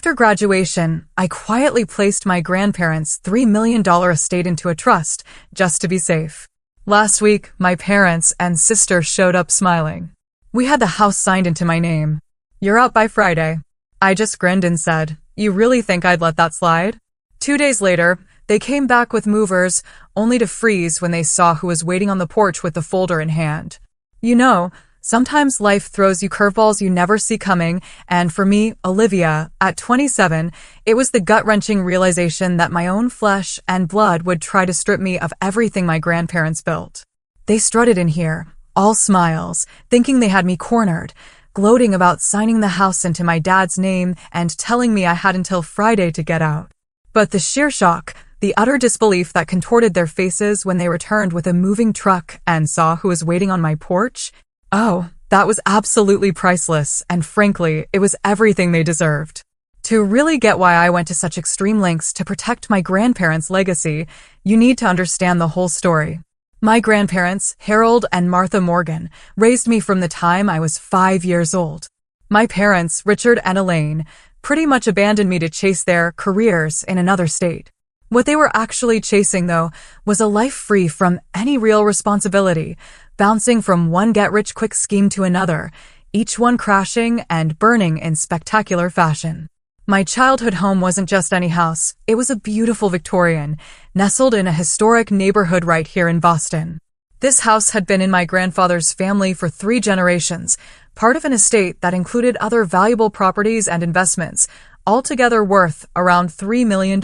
After graduation, I quietly placed my grandparents' $3 million estate into a trust, just to be safe. Last week, my parents and sister showed up smiling. We had the house signed into my name. "You're out by Friday." I just grinned and said, "You really think I'd let that slide?" 2 days later, they came back with movers, only to freeze when they saw who was waiting on the porch with the folder in hand. You know, sometimes life throws you curveballs you never see coming, and for me, Olivia, at 27, it was the gut-wrenching realization that my own flesh and blood would try to strip me of everything my grandparents built. They strutted in here, all smiles, thinking they had me cornered, gloating about signing the house into my dad's name and telling me I had until Friday to get out. But the sheer shock, the utter disbelief that contorted their faces when they returned with a moving truck and saw who was waiting on my porch, oh, that was absolutely priceless, and frankly, it was everything they deserved. To really get why I went to such extreme lengths to protect my grandparents' legacy, you need to understand the whole story. My grandparents, Harold and Martha Morgan, raised me from the time I was 5 years old. My parents, Richard and Elaine, pretty much abandoned me to chase their careers in another state. What they were actually chasing, though, was a life free from any real responsibility, bouncing from one get-rich-quick scheme to another, each one crashing and burning in spectacular fashion. My childhood home wasn't just any house, it was a beautiful Victorian, nestled in a historic neighborhood right here in Boston. This house had been in my grandfather's family for 3 generations, part of an estate that included other valuable properties and investments, altogether worth around $3 million.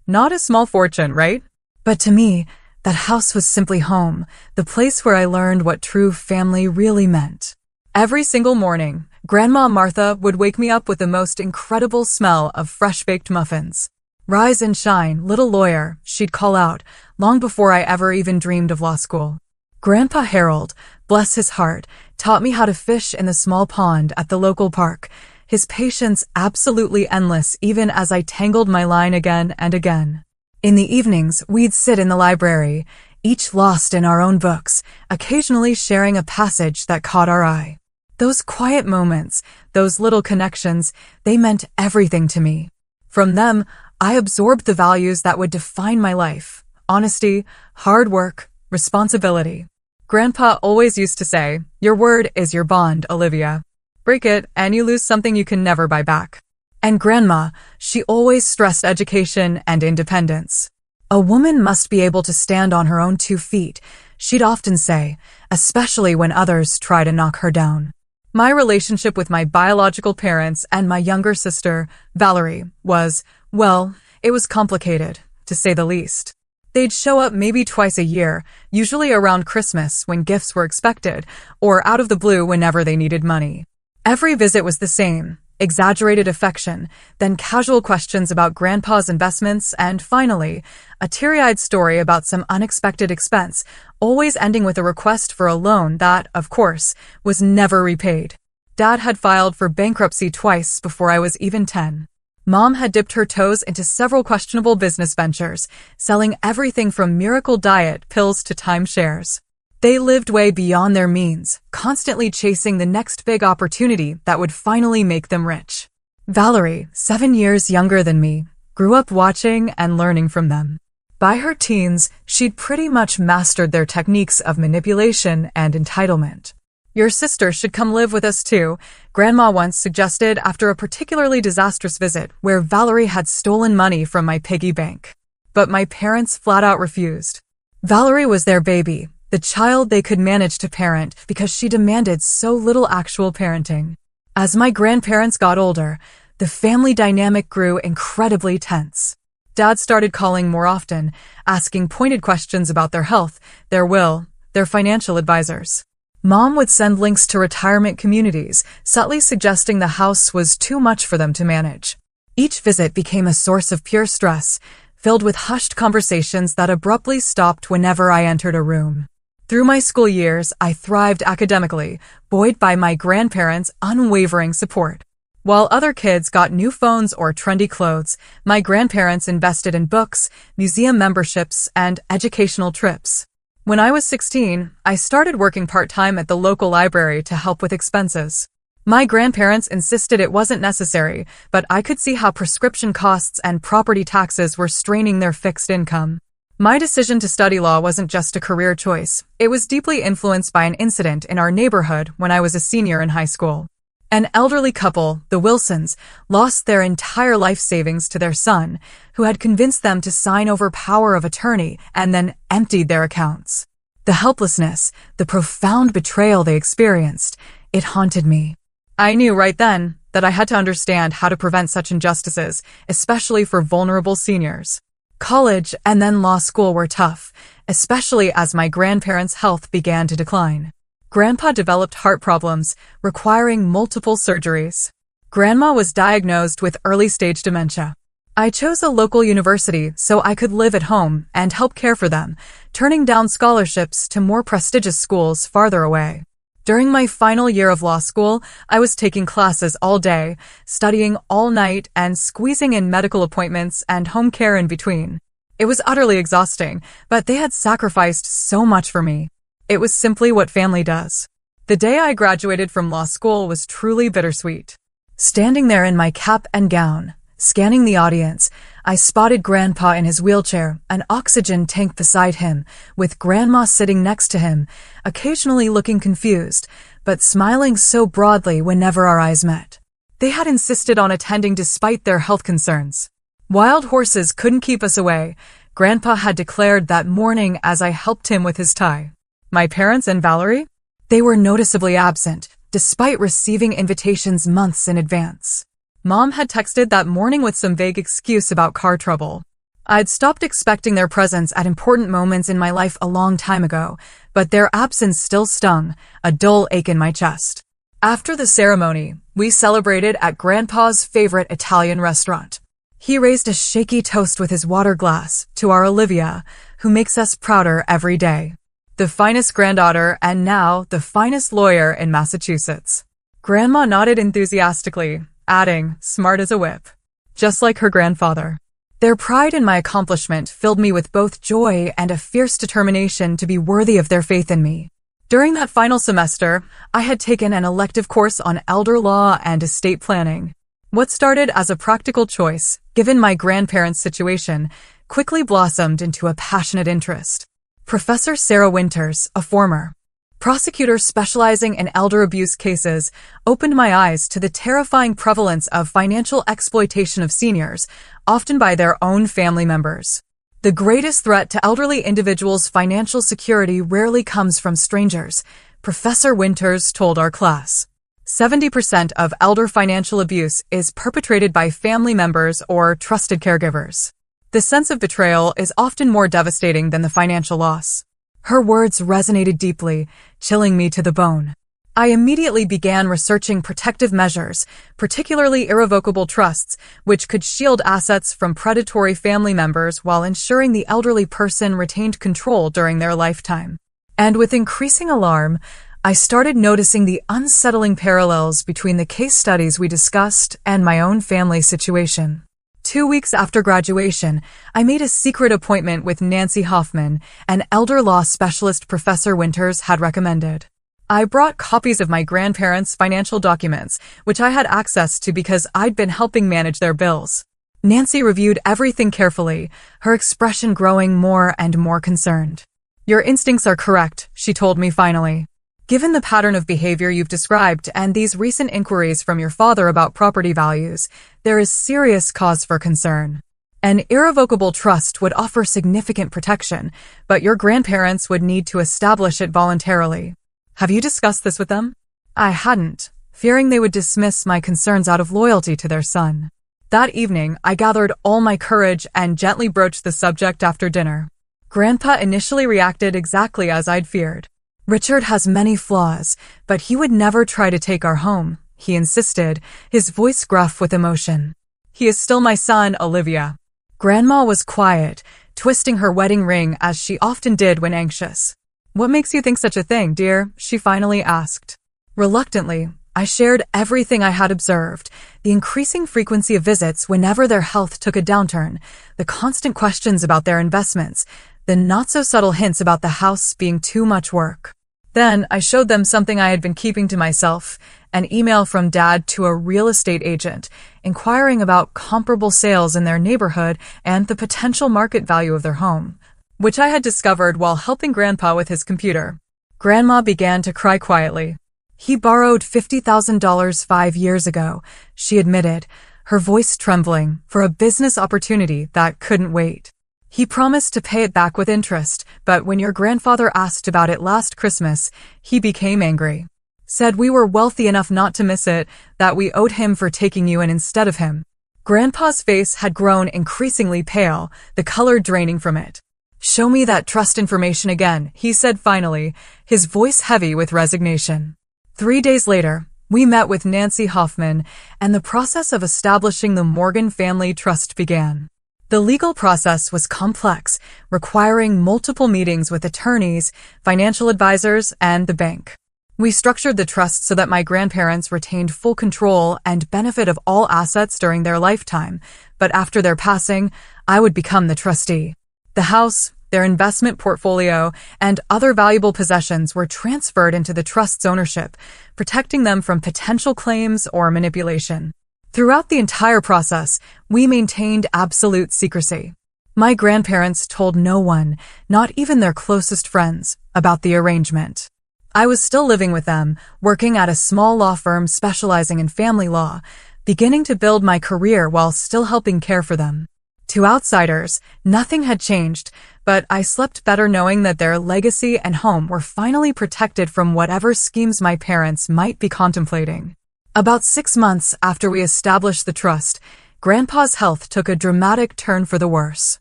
Not a small fortune, right? But to me, that house was simply home, the place where I learned what true family really meant. Every single morning, Grandma Martha would wake me up with the most incredible smell of fresh-baked muffins. "Rise and shine, little lawyer," she'd call out, long before I ever even dreamed of law school. Grandpa Harold, bless his heart, taught me how to fish in the small pond at the local park, his patience absolutely endless even as I tangled my line again and again. In the evenings, we'd sit in the library, each lost in our own books, occasionally sharing a passage that caught our eye. Those quiet moments, those little connections, they meant everything to me. From them, I absorbed the values that would define my life: honesty, hard work, responsibility. Grandpa always used to say, "Your word is your bond, Olivia. Break it, and you lose something you can never buy back." And Grandma, she always stressed education and independence. "A woman must be able to stand on her own 2 feet," she'd often say, especially when others try to knock her down. My relationship with my biological parents and my younger sister, Valerie, was, well, it was complicated, to say the least. They'd show up maybe twice a year, usually around Christmas when gifts were expected, or out of the blue whenever they needed money. Every visit was the same: exaggerated affection, then casual questions about Grandpa's investments, and finally, a teary-eyed story about some unexpected expense, always ending with a request for a loan that, of course, was never repaid. Dad had filed for bankruptcy twice before I was even 10. Mom had dipped her toes into several questionable business ventures, selling everything from Miracle Diet pills to timeshares. They lived way beyond their means, constantly chasing the next big opportunity that would finally make them rich. Valerie, 7 years younger than me, grew up watching and learning from them. By her teens, she'd pretty much mastered their techniques of manipulation and entitlement. "Your sister should come live with us too," Grandma once suggested after a particularly disastrous visit where Valerie had stolen money from my piggy bank. But my parents flat out refused. Valerie was their baby, the child they could manage to parent because she demanded so little actual parenting. As my grandparents got older, the family dynamic grew incredibly tense. Dad started calling more often, asking pointed questions about their health, their will, their financial advisors. Mom would send links to retirement communities, subtly suggesting the house was too much for them to manage. Each visit became a source of pure stress, filled with hushed conversations that abruptly stopped whenever I entered a room. Through my school years, I thrived academically, buoyed by my grandparents' unwavering support. While other kids got new phones or trendy clothes, my grandparents invested in books, museum memberships, and educational trips. When I was 16, I started working part-time at the local library to help with expenses. My grandparents insisted it wasn't necessary, but I could see how prescription costs and property taxes were straining their fixed income. My decision to study law wasn't just a career choice. It was deeply influenced by an incident in our neighborhood when I was a senior in high school. An elderly couple, the Wilsons, lost their entire life savings to their son, who had convinced them to sign over power of attorney and then emptied their accounts. The helplessness, the profound betrayal they experienced, it haunted me. I knew right then that I had to understand how to prevent such injustices, especially for vulnerable seniors. College and then law school were tough, especially as my grandparents' health began to decline. Grandpa developed heart problems, requiring multiple surgeries. Grandma was diagnosed with early-stage dementia. I chose a local university so I could live at home and help care for them, turning down scholarships to more prestigious schools farther away. During my final year of law school, I was taking classes all day, studying all night, and squeezing in medical appointments and home care in between. It was utterly exhausting, but they had sacrificed so much for me. It was simply what family does. The day I graduated from law school was truly bittersweet. Standing there in my cap and gown, scanning the audience, I spotted Grandpa in his wheelchair, an oxygen tank beside him, with Grandma sitting next to him, occasionally looking confused, but smiling so broadly whenever our eyes met. They had insisted on attending despite their health concerns. Wild horses couldn't keep us away. Grandpa had declared that morning as I helped him with his tie. My parents and Valerie? They were noticeably absent, despite receiving invitations months in advance. Mom had texted that morning with some vague excuse about car trouble. I'd stopped expecting their presence at important moments in my life a long time ago, but their absence still stung, a dull ache in my chest. After the ceremony, we celebrated at Grandpa's favorite Italian restaurant. He raised a shaky toast with his water glass to our Olivia, who makes us prouder every day. The finest granddaughter and now the finest lawyer in Massachusetts. Grandma nodded enthusiastically, adding, smart as a whip. Just like her grandfather. Their pride in my accomplishment filled me with both joy and a fierce determination to be worthy of their faith in me. During that final semester, I had taken an elective course on elder law and estate planning. What started as a practical choice, given my grandparents' situation, quickly blossomed into a passionate interest. Professor Sarah Winters, a former prosecutor specializing in elder abuse cases, opened my eyes to the terrifying prevalence of financial exploitation of seniors, often by their own family members. The greatest threat to elderly individuals' financial security rarely comes from strangers, Professor Winters told our class. 70% of elder financial abuse is perpetrated by family members or trusted caregivers. The sense of betrayal is often more devastating than the financial loss. Her words resonated deeply, chilling me to the bone. I immediately began researching protective measures, particularly irrevocable trusts, which could shield assets from predatory family members while ensuring the elderly person retained control during their lifetime. And with increasing alarm, I started noticing the unsettling parallels between the case studies we discussed and my own family situation. 2 weeks after graduation, I made a secret appointment with Nancy Hoffman, an elder law specialist Professor Winters had recommended. I brought copies of my grandparents' financial documents, which I had access to because I'd been helping manage their bills. Nancy reviewed everything carefully, her expression growing more and more concerned. "Your instincts are correct," she told me finally. "Given the pattern of behavior you've described and these recent inquiries from your father about property values, there is serious cause for concern. An irrevocable trust would offer significant protection, but your grandparents would need to establish it voluntarily. Have you discussed this with them?" I hadn't, fearing they would dismiss my concerns out of loyalty to their son. That evening, I gathered all my courage and gently broached the subject after dinner. Grandpa initially reacted exactly as I'd feared. "Richard has many flaws, but he would never try to take our home," he insisted, his voice gruff with emotion. "He is still my son, Olivia." Grandma was quiet, twisting her wedding ring as she often did when anxious. "What makes you think such a thing, dear?" she finally asked. Reluctantly, I shared everything I had observed, the increasing frequency of visits whenever their health took a downturn, the constant questions about their investments, the not-so-subtle hints about the house being too much work. Then I showed them something I had been keeping to myself, an email from Dad to a real estate agent inquiring about comparable sales in their neighborhood and the potential market value of their home, which I had discovered while helping Grandpa with his computer. Grandma began to cry quietly. He borrowed $50,000 5 years ago, she admitted, her voice trembling, for a business opportunity that couldn't wait. He promised to pay it back with interest, but when your grandfather asked about it last Christmas, he became angry. Said we were wealthy enough not to miss it, that we owed him for taking you in instead of him. Grandpa's face had grown increasingly pale, the color draining from it. Show me that trust information again, he said finally, his voice heavy with resignation. 3 days later, we met with Nancy Hoffman, and the process of establishing the Morgan Family Trust began. The legal process was complex, requiring multiple meetings with attorneys, financial advisors, and the bank. We structured the trust so that my grandparents retained full control and benefit of all assets during their lifetime, but after their passing, I would become the trustee. The house, their investment portfolio, and other valuable possessions were transferred into the trust's ownership, protecting them from potential claims or manipulation. Throughout the entire process, we maintained absolute secrecy. My grandparents told no one, not even their closest friends, about the arrangement. I was still living with them, working at a small law firm specializing in family law, beginning to build my career while still helping care for them. To outsiders, nothing had changed, but I slept better knowing that their legacy and home were finally protected from whatever schemes my parents might be contemplating. About 6 months after we established the trust, Grandpa's health took a dramatic turn for the worse.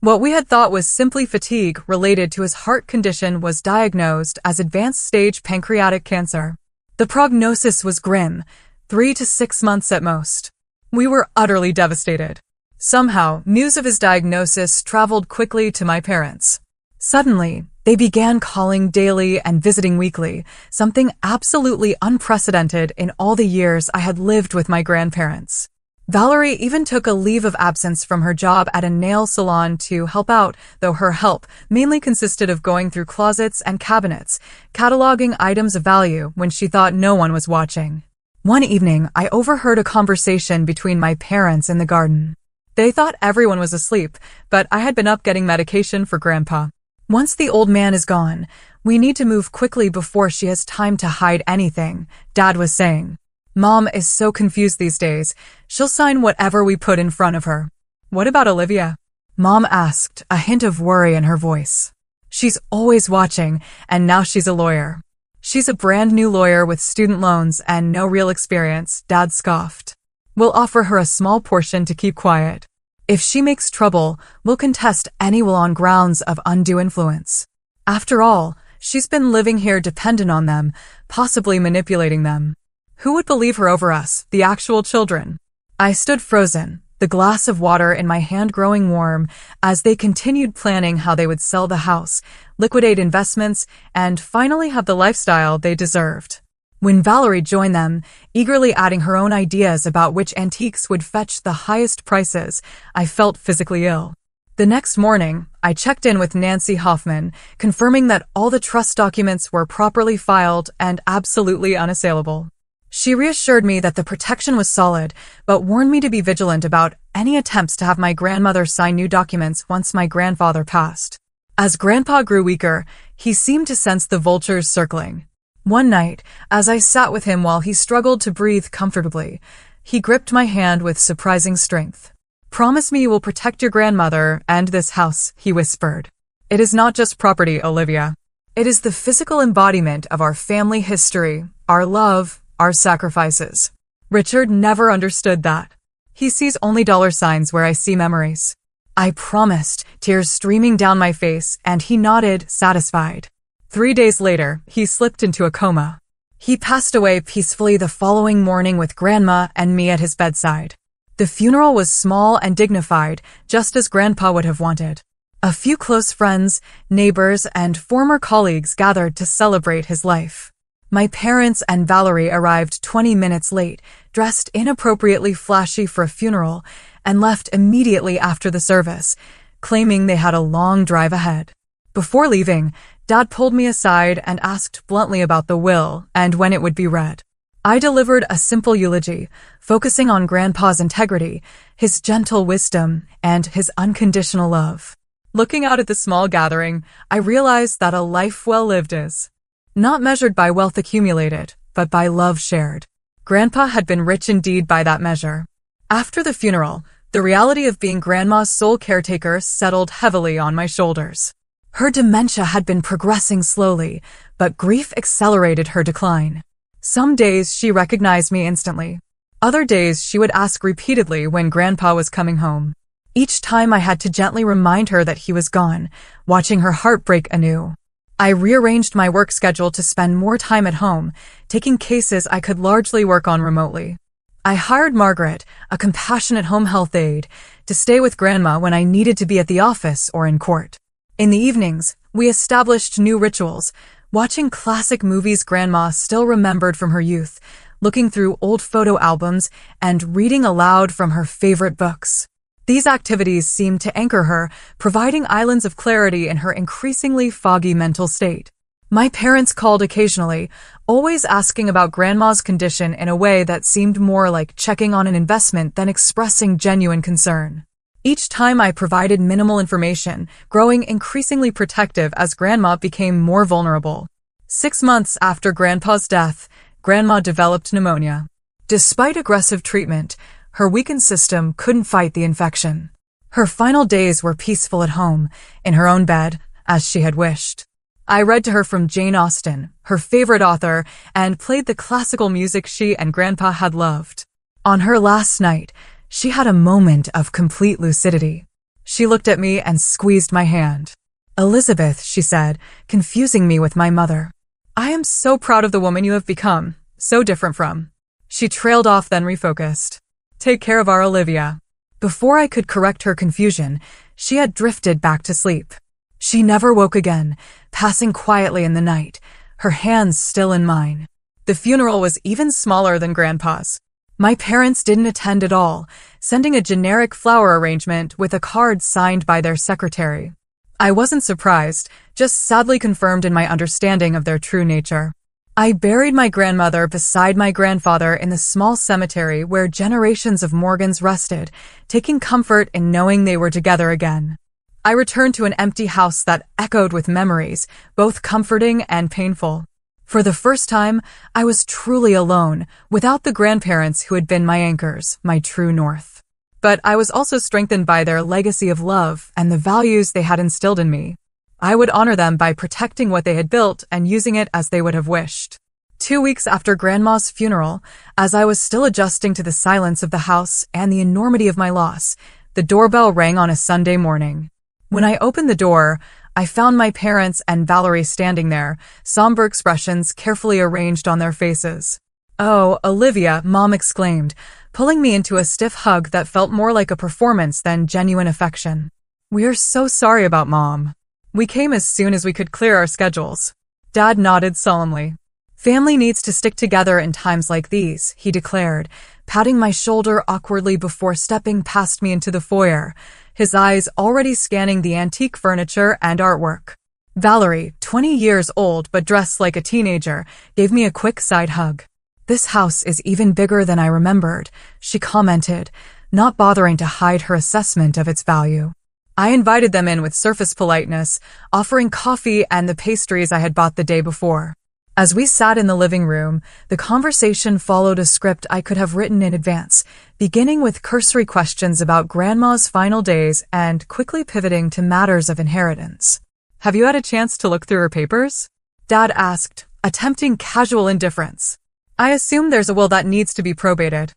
What we had thought was simply fatigue related to his heart condition was diagnosed as advanced stage pancreatic cancer. The prognosis was grim, 3 to 6 months at most. We were utterly devastated. Somehow, news of his diagnosis traveled quickly to my parents. Suddenly, they began calling daily and visiting weekly, something absolutely unprecedented in all the years I had lived with my grandparents. Valerie even took a leave of absence from her job at a nail salon to help out, though her help mainly consisted of going through closets and cabinets, cataloging items of value when she thought no one was watching. One evening, I overheard a conversation between my parents in the garden. They thought everyone was asleep, but I had been up getting medication for Grandpa. Once the old man is gone, we need to move quickly before she has time to hide anything, Dad was saying. Mom is so confused these days, she'll sign whatever we put in front of her. What about Olivia? Mom asked, a hint of worry in her voice. She's always watching, and now she's a lawyer. She's a brand new lawyer with student loans and no real experience, Dad scoffed. We'll offer her a small portion to keep quiet. If she makes trouble, we'll contest any will on grounds of undue influence. After all, she's been living here dependent on them, possibly manipulating them. Who would believe her over us, the actual children? I stood frozen, the glass of water in my hand growing warm, as they continued planning how they would sell the house, liquidate investments, and finally have the lifestyle they deserved. When Valerie joined them, eagerly adding her own ideas about which antiques would fetch the highest prices, I felt physically ill. The next morning, I checked in with Nancy Hoffman, confirming that all the trust documents were properly filed and absolutely unassailable. She reassured me that the protection was solid, but warned me to be vigilant about any attempts to have my grandmother sign new documents once my grandfather passed. As Grandpa grew weaker, he seemed to sense the vultures circling. One night, as I sat with him while he struggled to breathe comfortably, he gripped my hand with surprising strength. Promise me you will protect your grandmother and this house, he whispered. It is not just property, Olivia. It is the physical embodiment of our family history, our love, our sacrifices. Richard never understood that. He sees only dollar signs where I see memories. I promised, tears streaming down my face, and he nodded, satisfied. 3 days later, he slipped into a coma. He passed away peacefully the following morning with Grandma and me at his bedside. The funeral was small and dignified, just as Grandpa would have wanted. A few close friends, neighbors, and former colleagues gathered to celebrate his life. My parents and Valerie arrived 20 minutes late, dressed inappropriately flashy for a funeral, and left immediately after the service, claiming they had a long drive ahead. Before leaving, Dad pulled me aside and asked bluntly about the will and when it would be read. I delivered a simple eulogy, focusing on Grandpa's integrity, his gentle wisdom, and his unconditional love. Looking out at the small gathering, I realized that a life well lived is not measured by wealth accumulated, but by love shared. Grandpa had been rich indeed by that measure. After the funeral, the reality of being Grandma's sole caretaker settled heavily on my shoulders. Her dementia had been progressing slowly, but grief accelerated her decline. Some days she recognized me instantly. Other days she would ask repeatedly when Grandpa was coming home. Each time I had to gently remind her that he was gone, watching her heart break anew. I rearranged my work schedule to spend more time at home, taking cases I could largely work on remotely. I hired Margaret, a compassionate home health aide, to stay with Grandma when I needed to be at the office or in court. In the evenings, we established new rituals, watching classic movies Grandma still remembered from her youth, looking through old photo albums, and reading aloud from her favorite books. These activities seemed to anchor her, providing islands of clarity in her increasingly foggy mental state. My parents called occasionally, always asking about Grandma's condition in a way that seemed more like checking on an investment than expressing genuine concern. Each time I provided minimal information, growing increasingly protective as Grandma became more vulnerable. 6 months after Grandpa's death, Grandma developed pneumonia. Despite aggressive treatment, her weakened system couldn't fight the infection. Her final days were peaceful at home, in her own bed, as she had wished. I read to her from Jane Austen, her favorite author, and played the classical music she and Grandpa had loved. On her last night, she had a moment of complete lucidity. She looked at me and squeezed my hand. "Elizabeth," she said, confusing me with my mother. "I am so proud of the woman you have become, so different from." She trailed off, then refocused. "Take care of our Olivia." Before I could correct her confusion, she had drifted back to sleep. She never woke again, passing quietly in the night, her hands still in mine. The funeral was even smaller than Grandpa's. My parents didn't attend at all, sending a generic flower arrangement with a card signed by their secretary. I wasn't surprised, just sadly confirmed in my understanding of their true nature. I buried my grandmother beside my grandfather in the small cemetery where generations of Morgans rested, taking comfort in knowing they were together again. I returned to an empty house that echoed with memories, both comforting and painful. For the first time, I was truly alone, without the grandparents who had been my anchors, my true north. But I was also strengthened by their legacy of love and the values they had instilled in me. I would honor them by protecting what they had built and using it as they would have wished. 2 weeks after Grandma's funeral, as I was still adjusting to the silence of the house and the enormity of my loss, the doorbell rang on a Sunday morning. When I opened the door, I found my parents and Valerie standing there, somber expressions carefully arranged on their faces. "Oh, Olivia," Mom exclaimed, pulling me into a stiff hug that felt more like a performance than genuine affection. "We are so sorry about Mom. We came as soon as we could clear our schedules." Dad nodded solemnly. "Family needs to stick together in times like these," he declared, patting my shoulder awkwardly before stepping past me into the foyer, his eyes already scanning the antique furniture and artwork. Valerie, 20 years old but dressed like a teenager, gave me a quick side hug. "This house is even bigger than I remembered," she commented, not bothering to hide her assessment of its value. I invited them in with surface politeness, offering coffee and the pastries I had bought the day before. As we sat in the living room, the conversation followed a script I could have written in advance, beginning with cursory questions about Grandma's final days and quickly pivoting to matters of inheritance. "Have you had a chance to look through her papers?" Dad asked, attempting casual indifference. "I assume there's a will that needs to be probated."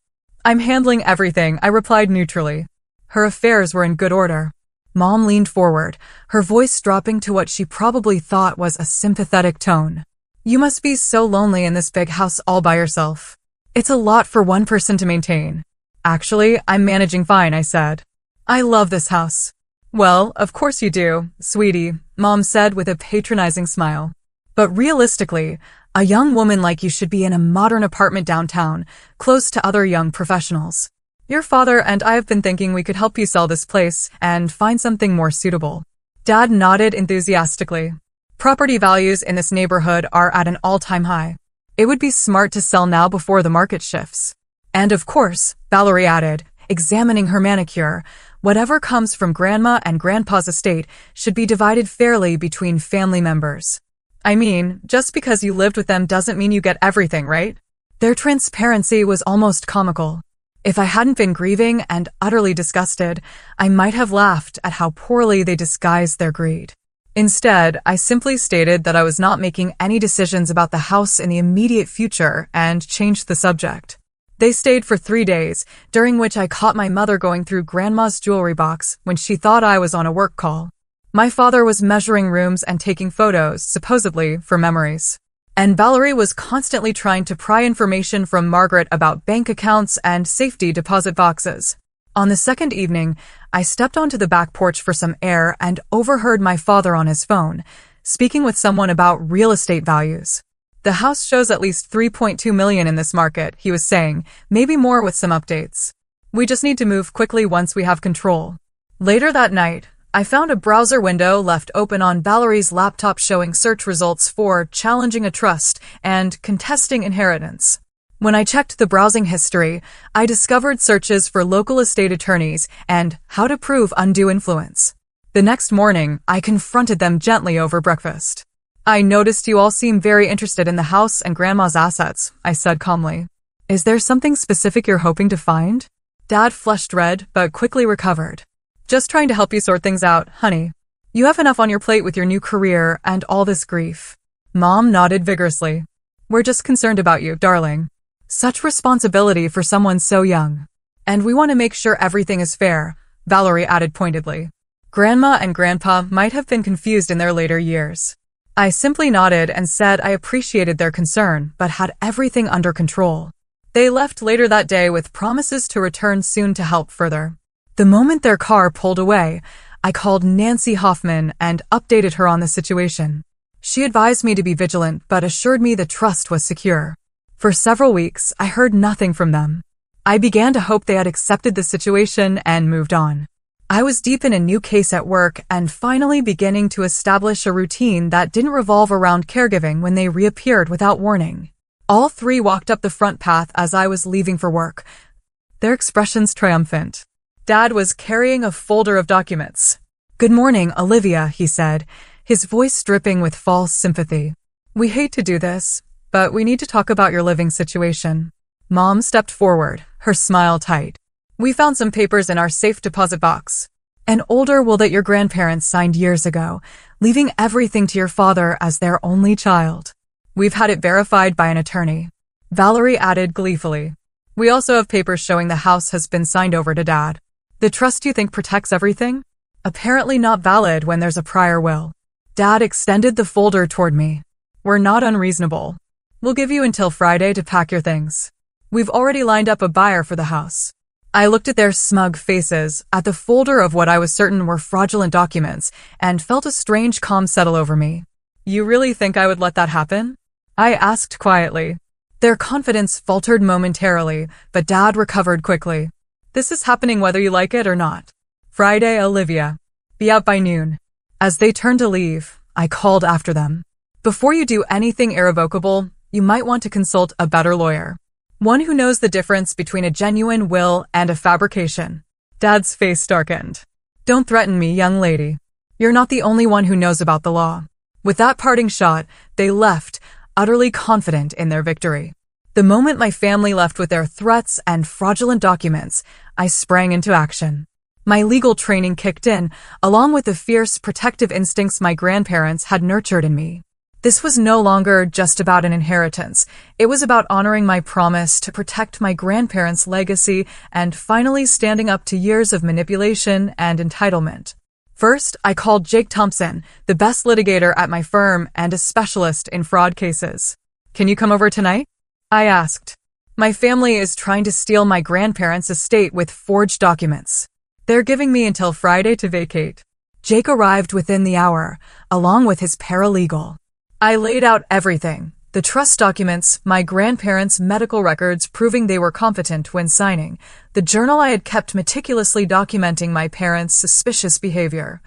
"I'm handling everything," I replied neutrally. Her affairs were in good order. Mom leaned forward, her voice dropping to what she probably thought was a sympathetic tone. "You must be so lonely in this big house all by yourself. It's a lot for one person to maintain." "Actually, I'm managing fine," I said. "I love this house." "Well, of course you do, sweetie," Mom said with a patronizing smile. "But realistically, a young woman like you should be in a modern apartment downtown, close to other young professionals. Your father and I have been thinking we could help you sell this place and find something more suitable." Dad nodded enthusiastically. "Property values in this neighborhood are at an all-time high. It would be smart to sell now before the market shifts. And of course, Valerie added, examining her manicure, whatever comes from Grandma and Grandpa's estate should be divided fairly between family members. I mean, just because you lived with them doesn't mean you get everything, right? Their transparency was almost comical. If I hadn't been grieving and utterly disgusted, I might have laughed at how poorly they disguised their greed. Instead, I simply stated that I was not making any decisions about the house in the immediate future and changed the subject. They stayed for 3 days, during which I caught my mother going through Grandma's jewelry box when she thought I was on a work call. My father was measuring rooms and taking photos, supposedly for memories. And Valerie was constantly trying to pry information from Margaret about bank accounts and safety deposit boxes. On the second evening, I stepped onto the back porch for some air and overheard my father on his phone, speaking with someone about real estate values. The house shows at least $3.2 million in this market, he was saying, maybe more with some updates. We just need to move quickly once we have control. Later that night, I found a browser window left open on Valerie's laptop showing search results for challenging a trust and contesting inheritance. When I checked the browsing history, I discovered searches for local estate attorneys and how to prove undue influence. The next morning, I confronted them gently over breakfast. I noticed you all seem very interested in the house and Grandma's assets, I said calmly. Is there something specific you're hoping to find? Dad flushed red, but quickly recovered. Just trying to help you sort things out, honey. You have enough on your plate with your new career and all this grief. Mom nodded vigorously. We're just concerned about you, darling. Such responsibility for someone so young. And we want to make sure everything is fair, Valerie added pointedly. Grandma and Grandpa might have been confused in their later years. I simply nodded and said I appreciated their concern, but had everything under control. They left later that day with promises to return soon to help further. The moment their car pulled away, I called Nancy Hoffman and updated her on the situation. She advised me to be vigilant but assured me the trust was secure. For several weeks, I heard nothing from them. I began to hope they had accepted the situation and moved on. I was deep in a new case at work and finally beginning to establish a routine that didn't revolve around caregiving when they reappeared without warning. All three walked up the front path as I was leaving for work, their expressions triumphant. Dad was carrying a folder of documents. Good morning, Olivia, he said, his voice dripping with false sympathy. We hate to do this, but we need to talk about your living situation. Mom stepped forward, her smile tight. We found some papers in our safe deposit box. An older will that your grandparents signed years ago, leaving everything to your father as their only child. We've had it verified by an attorney. Valerie added gleefully. We also have papers showing the house has been signed over to Dad. The trust you think protects everything? Apparently not valid when there's a prior will. Dad extended the folder toward me. We're not unreasonable. We'll give you until Friday to pack your things. We've already lined up a buyer for the house. I looked at their smug faces, at the folder of what I was certain were fraudulent documents, and felt a strange calm settle over me. You really think I would let that happen? I asked quietly. Their confidence faltered momentarily, but Dad recovered quickly. This is happening whether you like it or not. Friday, Olivia. Be out by noon. As they turned to leave, I called after them. Before you do anything irrevocable, you might want to consult a better lawyer. One who knows the difference between a genuine will and a fabrication. Dad's face darkened. Don't threaten me, young lady. You're not the only one who knows about the law. With that parting shot, they left, utterly confident in their victory. The moment my family left with their threats and fraudulent documents, I sprang into action. My legal training kicked in, along with the fierce protective instincts my grandparents had nurtured in me. This was no longer just about an inheritance. It was about honoring my promise to protect my grandparents' legacy and finally standing up to years of manipulation and entitlement. First, I called Jake Thompson, the best litigator at my firm and a specialist in fraud cases. Can you come over tonight? I asked. My family is trying to steal my grandparents' estate with forged documents. They're giving me until Friday to vacate. Jake arrived within the hour, along with his paralegal. I laid out everything. The trust documents, my grandparents' medical records proving they were competent when signing, the journal I had kept meticulously documenting my parents' suspicious behavior,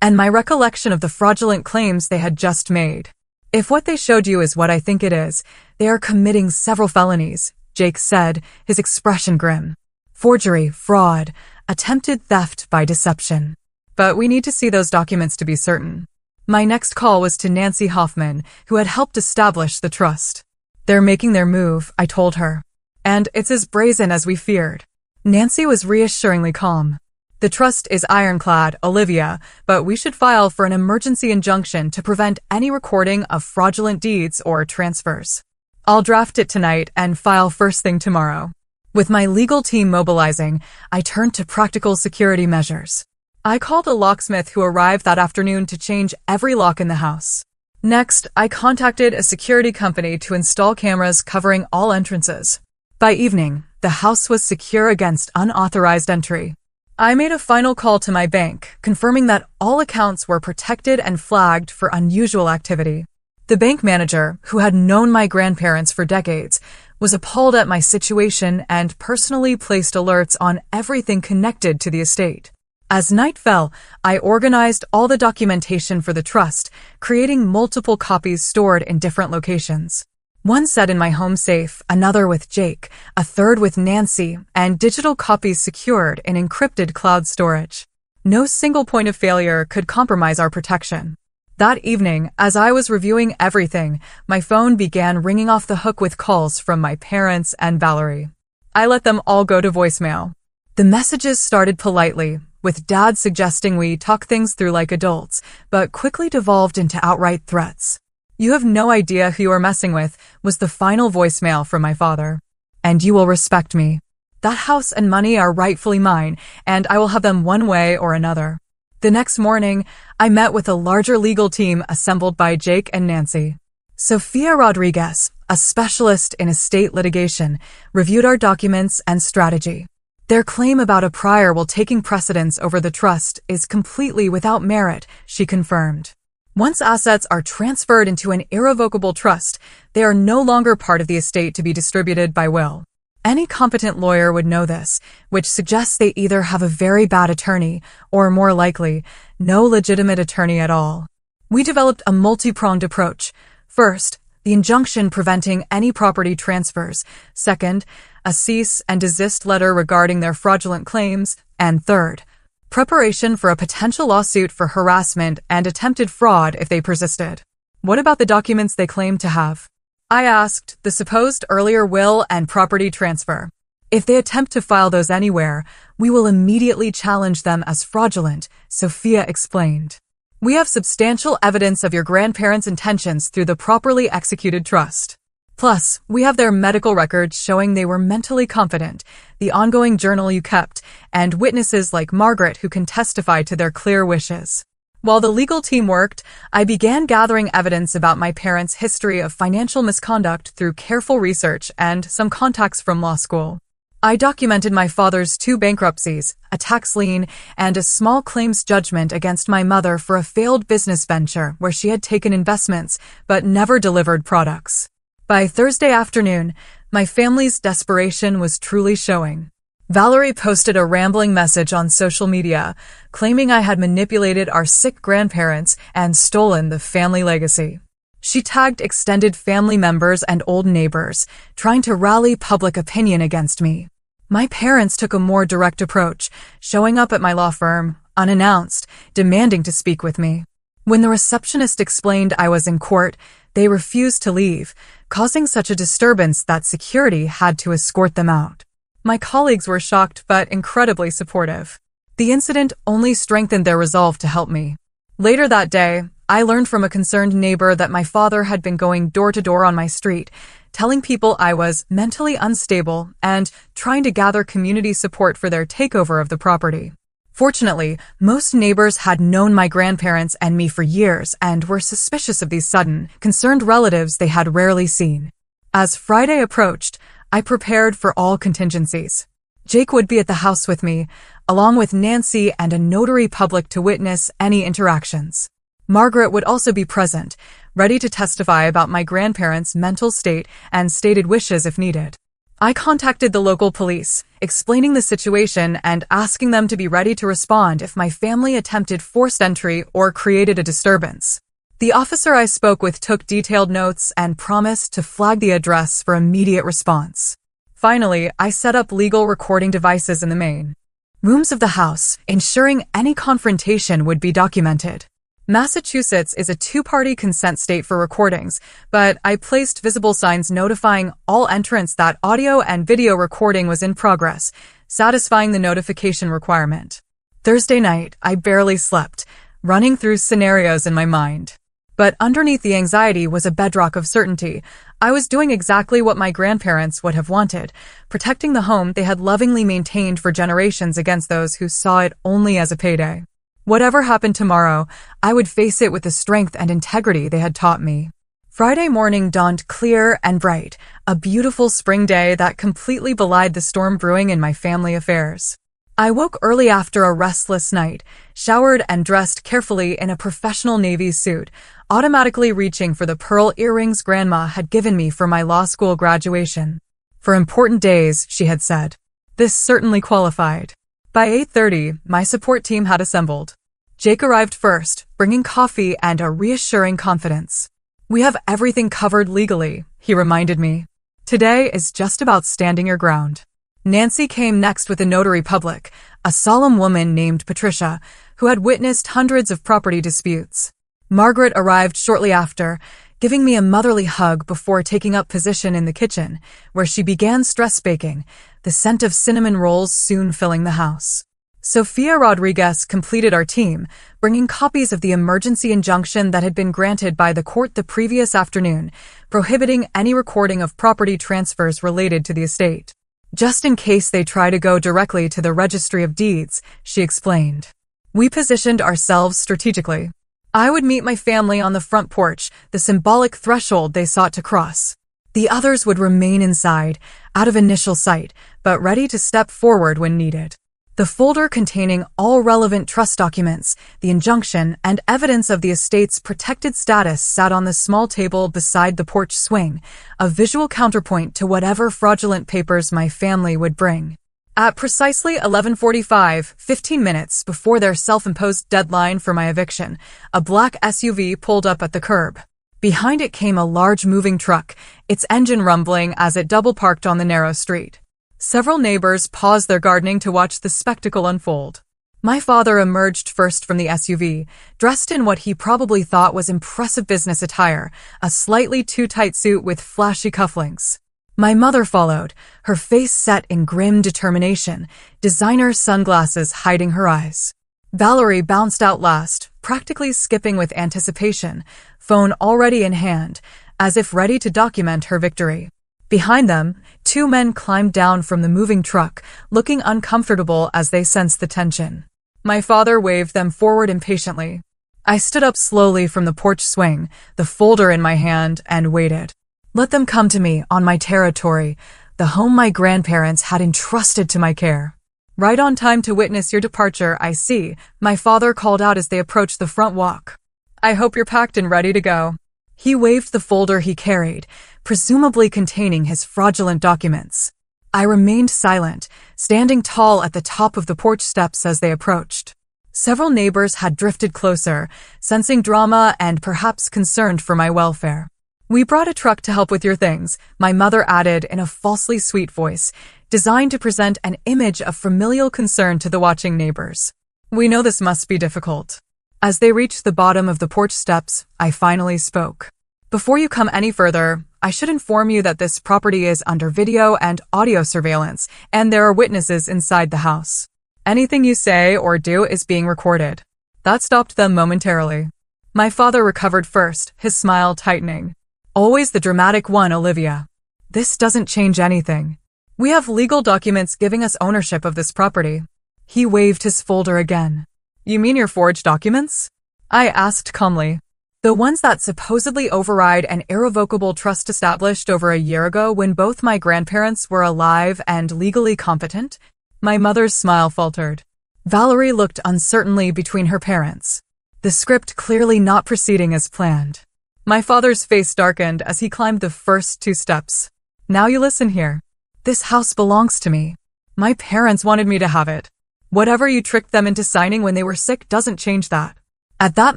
and my recollection of the fraudulent claims they had just made. If what they showed you is what I think it is, they are committing several felonies, Jake said, his expression grim. Forgery, fraud, attempted theft by deception. But we need to see those documents to be certain. My next call was to Nancy Hoffman, who had helped establish the trust. They're making their move, I told her. And it's as brazen as we feared. Nancy was reassuringly calm. The trust is ironclad, Olivia, but we should file for an emergency injunction to prevent any recording of fraudulent deeds or transfers. I'll draft it tonight and file first thing tomorrow. With my legal team mobilizing, I turned to practical security measures. I called a locksmith who arrived that afternoon to change every lock in the house. Next, I contacted a security company to install cameras covering all entrances. By evening, the house was secure against unauthorized entry. I made a final call to my bank, confirming that all accounts were protected and flagged for unusual activity. The bank manager, who had known my grandparents for decades, was appalled at my situation and personally placed alerts on everything connected to the estate. As night fell, I organized all the documentation for the trust, creating multiple copies stored in different locations. One set in my home safe, another with Jake, a third with Nancy, and digital copies secured in encrypted cloud storage. No single point of failure could compromise our protection. That evening, as I was reviewing everything, my phone began ringing off the hook with calls from my parents and Valerie. I let them all go to voicemail. The messages started politely, with Dad suggesting we talk things through like adults, but quickly devolved into outright threats. "You have no idea who you are messing with," was the final voicemail from my father. "And you will respect me. That house and money are rightfully mine, and I will have them one way or another." The next morning, I met with a larger legal team assembled by Jake and Nancy. Sofia Rodriguez, a specialist in estate litigation, reviewed our documents and strategy. "Their claim about a prior will taking precedence over the trust is completely without merit," she confirmed. "Once assets are transferred into an irrevocable trust, they are no longer part of the estate to be distributed by will. Any competent lawyer would know this, which suggests they either have a very bad attorney or, more likely, no legitimate attorney at all." We developed a multi-pronged approach. First, the injunction preventing any property transfers. Second, a cease and desist letter regarding their fraudulent claims. And third, preparation for a potential lawsuit for harassment and attempted fraud if they persisted. "What about the documents they claim to have?" I asked. "The supposed earlier will and property transfer. If they attempt to file those anywhere, we will immediately challenge them as fraudulent," Sofia explained. "We have substantial evidence of your grandparents' intentions through the properly executed trust. Plus, we have their medical records showing they were mentally competent, the ongoing journal you kept, and witnesses like Margaret who can testify to their clear wishes." While the legal team worked, I began gathering evidence about my parents' history of financial misconduct through careful research and some contacts from law school. I documented my father's 2 bankruptcies, a tax lien, and a small claims judgment against my mother for a failed business venture where she had taken investments but never delivered products. By Thursday afternoon, my family's desperation was truly showing. Valerie posted a rambling message on social media, claiming I had manipulated our sick grandparents and stolen the family legacy. She tagged extended family members and old neighbors, trying to rally public opinion against me. My parents took a more direct approach, showing up at my law firm, unannounced, demanding to speak with me. When the receptionist explained I was in court, they refused to leave, causing such a disturbance that security had to escort them out. My colleagues were shocked but incredibly supportive. The incident only strengthened their resolve to help me. Later that day, I learned from a concerned neighbor that my father had been going door to door on my street, telling people I was mentally unstable and trying to gather community support for their takeover of the property. Fortunately, most neighbors had known my grandparents and me for years and were suspicious of these sudden, concerned relatives they had rarely seen. As Friday approached, I prepared for all contingencies. Jake would be at the house with me, along with Nancy and a notary public to witness any interactions. Margaret would also be present, ready to testify about my grandparents' mental state and stated wishes if needed. I contacted the local police, explaining the situation and asking them to be ready to respond if my family attempted forced entry or created a disturbance. The officer I spoke with took detailed notes and promised to flag the address for immediate response. Finally, I set up legal recording devices in the main rooms of the house, ensuring any confrontation would be documented. Massachusetts is a two-party consent state for recordings, but I placed visible signs notifying all entrants that audio and video recording was in progress, satisfying the notification requirement. Thursday night, I barely slept, running through scenarios in my mind. But underneath the anxiety was a bedrock of certainty. I was doing exactly what my grandparents would have wanted, protecting the home they had lovingly maintained for generations against those who saw it only as a payday. Whatever happened tomorrow, I would face it with the strength and integrity they had taught me. Friday morning dawned clear and bright, a beautiful spring day that completely belied the storm brewing in my family affairs. I woke early after a restless night, showered and dressed carefully in a professional Navy suit, automatically reaching for the pearl earrings Grandma had given me for my law school graduation. For important days, she had said. This certainly qualified. By 8:30, my support team had assembled. Jake arrived first, bringing coffee and a reassuring confidence. We have everything covered legally, he reminded me. Today is just about standing your ground. Nancy came next with a notary public, a solemn woman named Patricia, who had witnessed hundreds of property disputes. Margaret arrived shortly after, giving me a motherly hug before taking up position in the kitchen, where she began stress baking, the scent of cinnamon rolls soon filling the house. Sofia Rodriguez completed our team, bringing copies of the emergency injunction that had been granted by the court the previous afternoon, prohibiting any recording of property transfers related to the estate. Just in case they try to go directly to the Registry of Deeds, she explained. We positioned ourselves strategically. I would meet my family on the front porch, the symbolic threshold they sought to cross. The others would remain inside, out of initial sight, but ready to step forward when needed. The folder containing all relevant trust documents, the injunction, and evidence of the estate's protected status sat on the small table beside the porch swing, a visual counterpoint to whatever fraudulent papers my family would bring. At precisely 11:45, 15 minutes before their self-imposed deadline for my eviction, a black SUV pulled up at the curb. Behind it came a large moving truck, its engine rumbling as it double-parked on the narrow street. Several neighbors paused their gardening to watch the spectacle unfold. My father emerged first from the SUV, dressed in what he probably thought was impressive business attire, a slightly too tight suit with flashy cufflinks. My mother followed, her face set in grim determination, designer sunglasses hiding her eyes. Valerie bounced out last, practically skipping with anticipation, phone already in hand, as if ready to document her victory. Behind them, two men climbed down from the moving truck, looking uncomfortable as they sensed the tension. My father waved them forward impatiently. I stood up slowly from the porch swing, the folder in my hand, and waited. Let them come to me, on my territory, the home my grandparents had entrusted to my care. Right on time to witness your departure, I see, my father called out as they approached the front walk. I hope you're packed and ready to go. He waved the folder he carried, presumably containing his fraudulent documents. I remained silent, standing tall at the top of the porch steps as they approached. Several neighbors had drifted closer, sensing drama and perhaps concerned for my welfare. We brought a truck to help with your things, my mother added in a falsely sweet voice, designed to present an image of familial concern to the watching neighbors. We know this must be difficult. As they reached the bottom of the porch steps, I finally spoke. Before you come any further, I should inform you that this property is under video and audio surveillance, and there are witnesses inside the house. Anything you say or do is being recorded. That stopped them momentarily. My father recovered first, his smile tightening. Always the dramatic one, Olivia. This doesn't change anything. We have legal documents giving us ownership of this property. He waved his folder again. You mean your forged documents? I asked calmly. The ones that supposedly override an irrevocable trust established over a year ago when both my grandparents were alive and legally competent? My mother's smile faltered. Valerie looked uncertainly between her parents, the script clearly not proceeding as planned. My father's face darkened as he climbed the first 2 steps. Now you listen here. This house belongs to me. My parents wanted me to have it. Whatever you tricked them into signing when they were sick doesn't change that. At that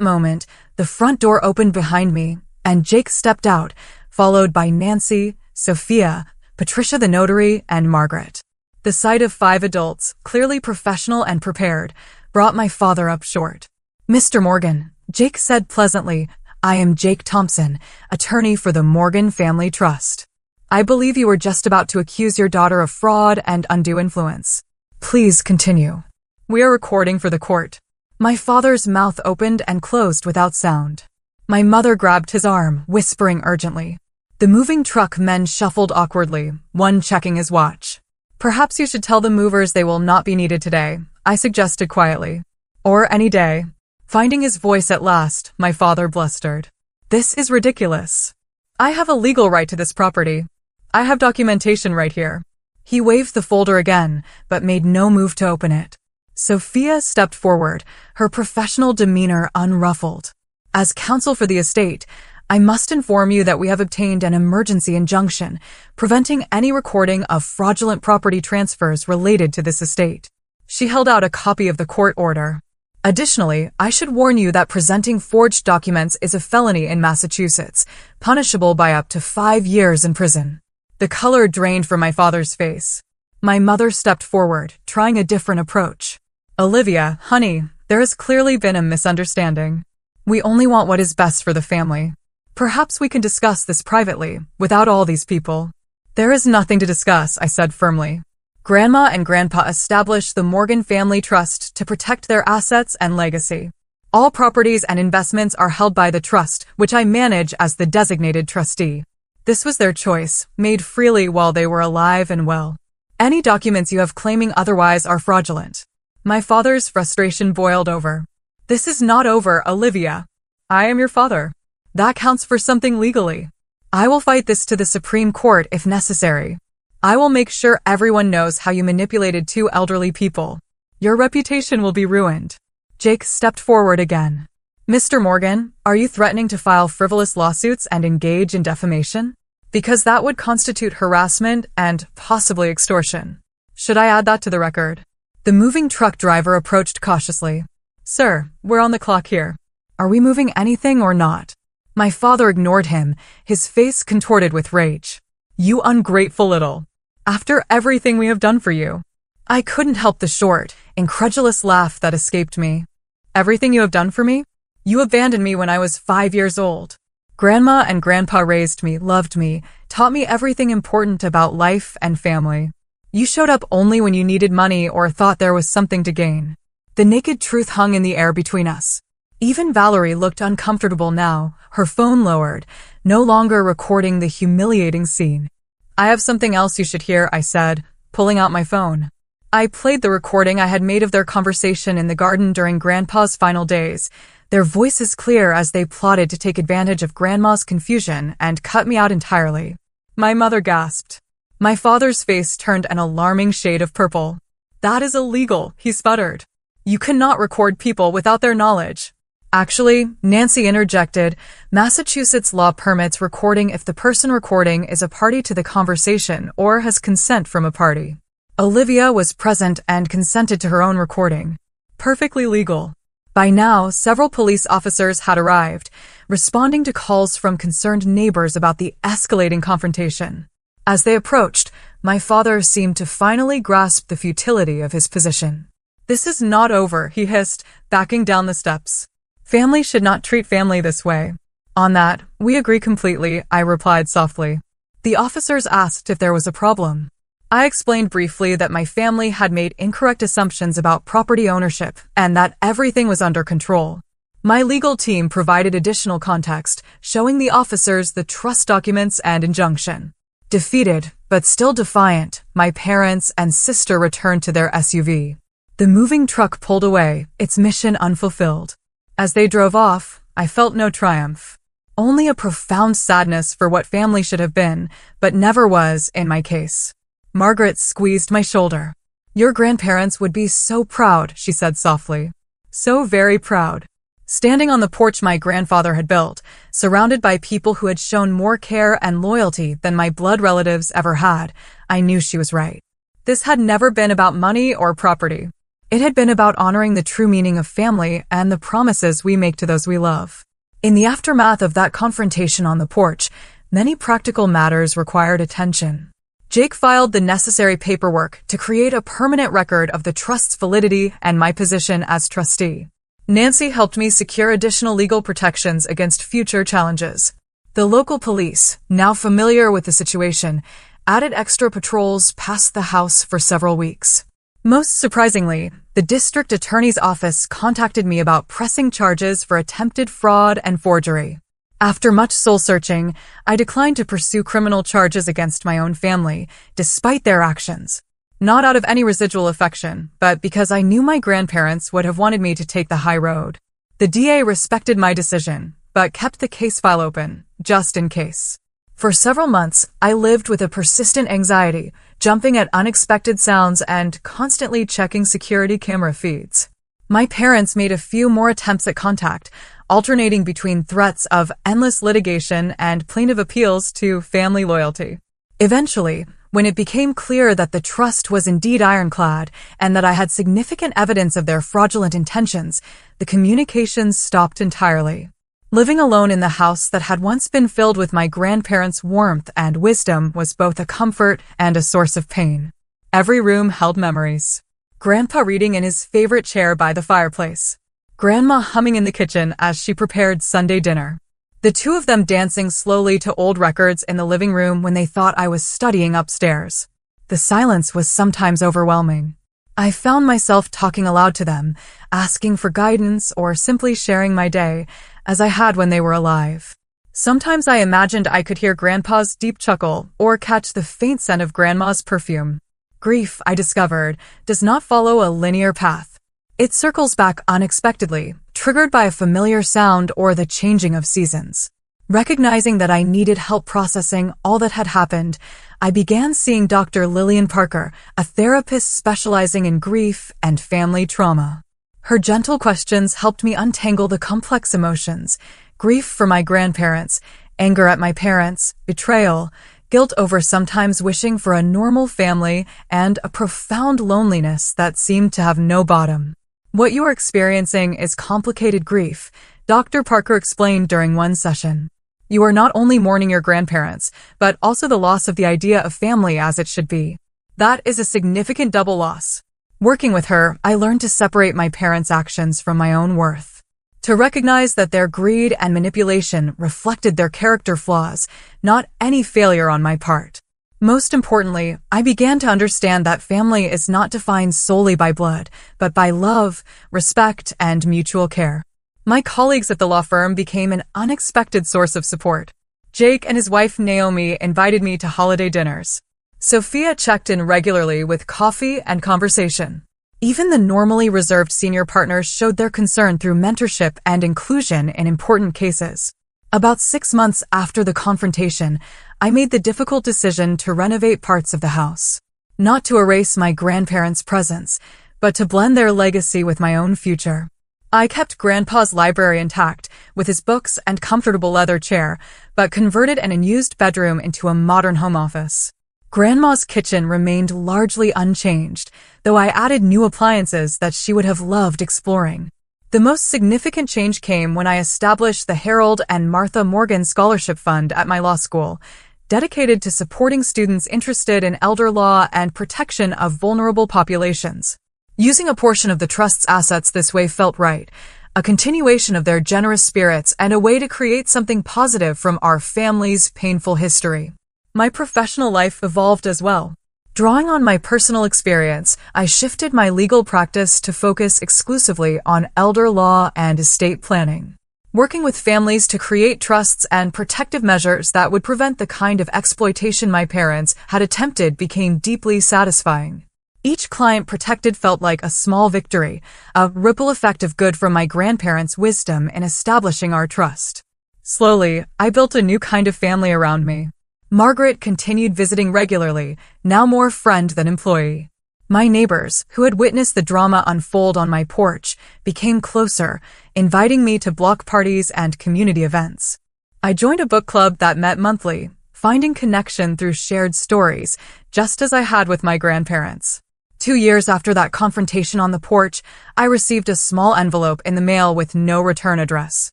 moment, The front door opened behind me, and Jake stepped out, followed by Nancy, Sophia, Patricia the notary, and Margaret. The sight of 5 adults, clearly professional and prepared, brought my father up short. "Mr. Morgan," Jake said pleasantly, "I am Jake Thompson, attorney for the Morgan Family Trust. I believe you were just about to accuse your daughter of fraud and undue influence. Please continue. We are recording for the court." My father's mouth opened and closed without sound. My mother grabbed his arm, whispering urgently. The moving truck men shuffled awkwardly, one checking his watch. "Perhaps you should tell the movers they will not be needed today," I suggested quietly. "Or any day." Finding his voice at last, my father blustered. "This is ridiculous. I have a legal right to this property. I have documentation right here." He waved the folder again, but made no move to open it. Sophia stepped forward, her professional demeanor unruffled. "As counsel for the estate, I must inform you that we have obtained an emergency injunction preventing any recording of fraudulent property transfers related to this estate." She held out a copy of the court order. "Additionally, I should warn you that presenting forged documents is a felony in Massachusetts, punishable by up to 5 years in prison." The color drained from my father's face. My mother stepped forward, trying a different approach. "Olivia, honey, there has clearly been a misunderstanding. We only want what is best for the family. Perhaps we can discuss this privately, without all these people." "There is nothing to discuss," I said firmly. "Grandma and Grandpa established the Morgan Family Trust to protect their assets and legacy. All properties and investments are held by the trust, which I manage as the designated trustee. This was their choice, made freely while they were alive and well. Any documents you have claiming otherwise are fraudulent." My father's frustration boiled over. "This is not over, Olivia. I am your father. That counts for something legally. I will fight this to the Supreme Court if necessary. I will make sure everyone knows how you manipulated 2 elderly people. Your reputation will be ruined." Jake stepped forward again. "Mr. Morgan, are you threatening to file frivolous lawsuits and engage in defamation? Because that would constitute harassment and possibly extortion. Should I add that to the record?" The moving truck driver approached cautiously. "Sir, we're on the clock here. Are we moving anything or not?" My father ignored him, his face contorted with rage. "You ungrateful little. After everything we have done for you." I couldn't help the short, incredulous laugh that escaped me. "Everything you have done for me? You abandoned me when I was 5 years old. Grandma and Grandpa raised me, loved me, taught me everything important about life and family. You showed up only when you needed money or thought there was something to gain." The naked truth hung in the air between us. Even Valerie looked uncomfortable now, her phone lowered, no longer recording the humiliating scene. "I have something else you should hear," I said, pulling out my phone. I played the recording I had made of their conversation in the garden during Grandpa's final days, their voices clear as they plotted to take advantage of Grandma's confusion and cut me out entirely. My mother gasped. My father's face turned an alarming shade of purple. "That is illegal," he sputtered. "You cannot record people without their knowledge." "Actually," Nancy interjected, "Massachusetts law permits recording if the person recording is a party to the conversation or has consent from a party. Olivia was present and consented to her own recording. Perfectly legal." By now, several police officers had arrived, responding to calls from concerned neighbors about the escalating confrontation. As they approached, my father seemed to finally grasp the futility of his position. "This is not over," he hissed, backing down the steps. "Family should not treat family this way." "On that, we agree completely," I replied softly. The officers asked if there was a problem. I explained briefly that my family had made incorrect assumptions about property ownership and that everything was under control. My legal team provided additional context, showing the officers the trust documents and injunction. Defeated, but still defiant, my parents and sister returned to their SUV. The moving truck pulled away, its mission unfulfilled. As they drove off, I felt no triumph. Only a profound sadness for what family should have been, but never was in my case. Margaret squeezed my shoulder. "Your grandparents would be so proud," she said softly. "So very proud." Standing on the porch my grandfather had built, surrounded by people who had shown more care and loyalty than my blood relatives ever had, I knew she was right. This had never been about money or property. It had been about honoring the true meaning of family and the promises we make to those we love. In the aftermath of that confrontation on the porch, many practical matters required attention. Jake filed the necessary paperwork to create a permanent record of the trust's validity and my position as trustee. Nancy helped me secure additional legal protections against future challenges. The local police, now familiar with the situation, added extra patrols past the house for several weeks. Most surprisingly, the district attorney's office contacted me about pressing charges for attempted fraud and forgery. After much soul-searching, I declined to pursue criminal charges against my own family, despite their actions. Not out of any residual affection, but because I knew my grandparents would have wanted me to take the high road. The DA respected my decision, but kept the case file open, just in case. For several months, I lived with a persistent anxiety, jumping at unexpected sounds and constantly checking security camera feeds. My parents made a few more attempts at contact, alternating between threats of endless litigation and plaintive appeals to family loyalty. Eventually, when it became clear that the trust was indeed ironclad and that I had significant evidence of their fraudulent intentions, the communications stopped entirely. Living alone in the house that had once been filled with my grandparents' warmth and wisdom was both a comfort and a source of pain. Every room held memories. Grandpa reading in his favorite chair by the fireplace. Grandma humming in the kitchen as she prepared Sunday dinner. The two of them dancing slowly to old records in the living room when they thought I was studying upstairs. The silence was sometimes overwhelming. I found myself talking aloud to them, asking for guidance or simply sharing my day, as I had when they were alive. Sometimes I imagined I could hear Grandpa's deep chuckle or catch the faint scent of Grandma's perfume. Grief, I discovered, does not follow a linear path. It circles back unexpectedly, triggered by a familiar sound or the changing of seasons. Recognizing that I needed help processing all that had happened, I began seeing Dr. Lillian Parker, a therapist specializing in grief and family trauma. Her gentle questions helped me untangle the complex emotions: grief for my grandparents, anger at my parents, betrayal, guilt over sometimes wishing for a normal family, and a profound loneliness that seemed to have no bottom. What you are experiencing is complicated grief, Dr. Parker explained during one session. You are not only mourning your grandparents, but also the loss of the idea of family as it should be. That is a significant double loss. Working with her, I learned to separate my parents' actions from my own worth. To recognize that their greed and manipulation reflected their character flaws, not any failure on my part. Most importantly, I began to understand that family is not defined solely by blood, but by love, respect, and mutual care. My colleagues at the law firm became an unexpected source of support. Jake and his wife Naomi invited me to holiday dinners. Sophia checked in regularly with coffee and conversation. Even the normally reserved senior partners showed their concern through mentorship and inclusion in important cases. About 6 months after the confrontation, I made the difficult decision to renovate parts of the house. Not to erase my grandparents' presence, but to blend their legacy with my own future. I kept Grandpa's library intact, with his books and comfortable leather chair, but converted an unused bedroom into a modern home office. Grandma's kitchen remained largely unchanged, though I added new appliances that she would have loved exploring. The most significant change came when I established the Harold and Martha Morgan Scholarship Fund at my law school, dedicated to supporting students interested in elder law and protection of vulnerable populations. Using a portion of the trust's assets this way felt right, a continuation of their generous spirits and a way to create something positive from our family's painful history. My professional life evolved as well. Drawing on my personal experience, I shifted my legal practice to focus exclusively on elder law and estate planning. Working with families to create trusts and protective measures that would prevent the kind of exploitation my parents had attempted became deeply satisfying. Each client protected felt like a small victory, a ripple effect of good from my grandparents' wisdom in establishing our trust. Slowly, I built a new kind of family around me. Margaret continued visiting regularly, now more friend than employee. My neighbors, who had witnessed the drama unfold on my porch, became closer, inviting me to block parties and community events. I joined a book club that met monthly, finding connection through shared stories, just as I had with my grandparents. 2 years after that confrontation on the porch, I received a small envelope in the mail with no return address.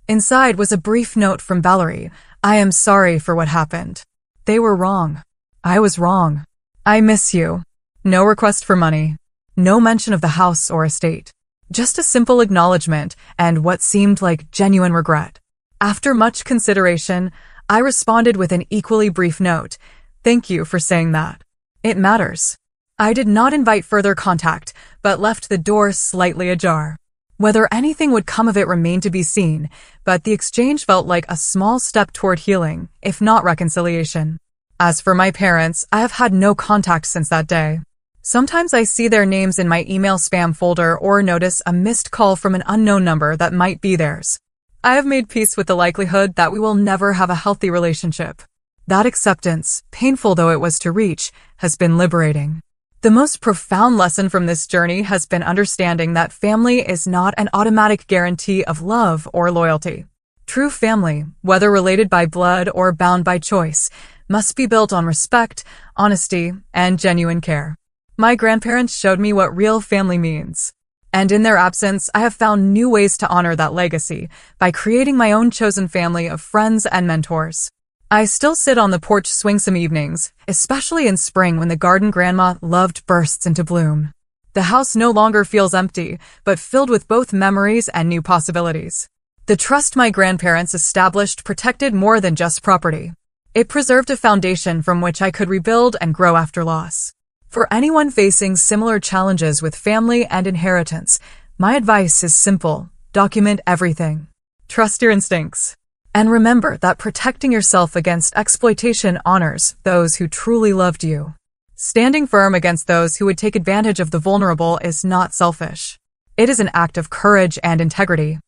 Inside was a brief note from Valerie. I am sorry for what happened. They were wrong. I was wrong. I miss you. No request for money. No mention of the house or estate. Just a simple acknowledgement and what seemed like genuine regret. After much consideration, I responded with an equally brief note. Thank you for saying that. It matters. I did not invite further contact, but left the door slightly ajar. Whether anything would come of it remained to be seen, but the exchange felt like a small step toward healing, if not reconciliation. As for my parents, I have had no contact since that day. Sometimes I see their names in my email spam folder or notice a missed call from an unknown number that might be theirs. I have made peace with the likelihood that we will never have a healthy relationship. That acceptance, painful though it was to reach, has been liberating. The most profound lesson from this journey has been understanding that family is not an automatic guarantee of love or loyalty. True family, whether related by blood or bound by choice, must be built on respect, honesty, and genuine care. My grandparents showed me what real family means. And in their absence, I have found new ways to honor that legacy by creating my own chosen family of friends and mentors. I still sit on the porch swing some evenings, especially in spring when the garden grandma loved bursts into bloom. The house no longer feels empty, but filled with both memories and new possibilities. The trust my grandparents established protected more than just property. It preserved a foundation from which I could rebuild and grow after loss. For anyone facing similar challenges with family and inheritance, my advice is simple: document everything. Trust your instincts. And remember that protecting yourself against exploitation honors those who truly loved you. Standing firm against those who would take advantage of the vulnerable is not selfish. It is an act of courage and integrity.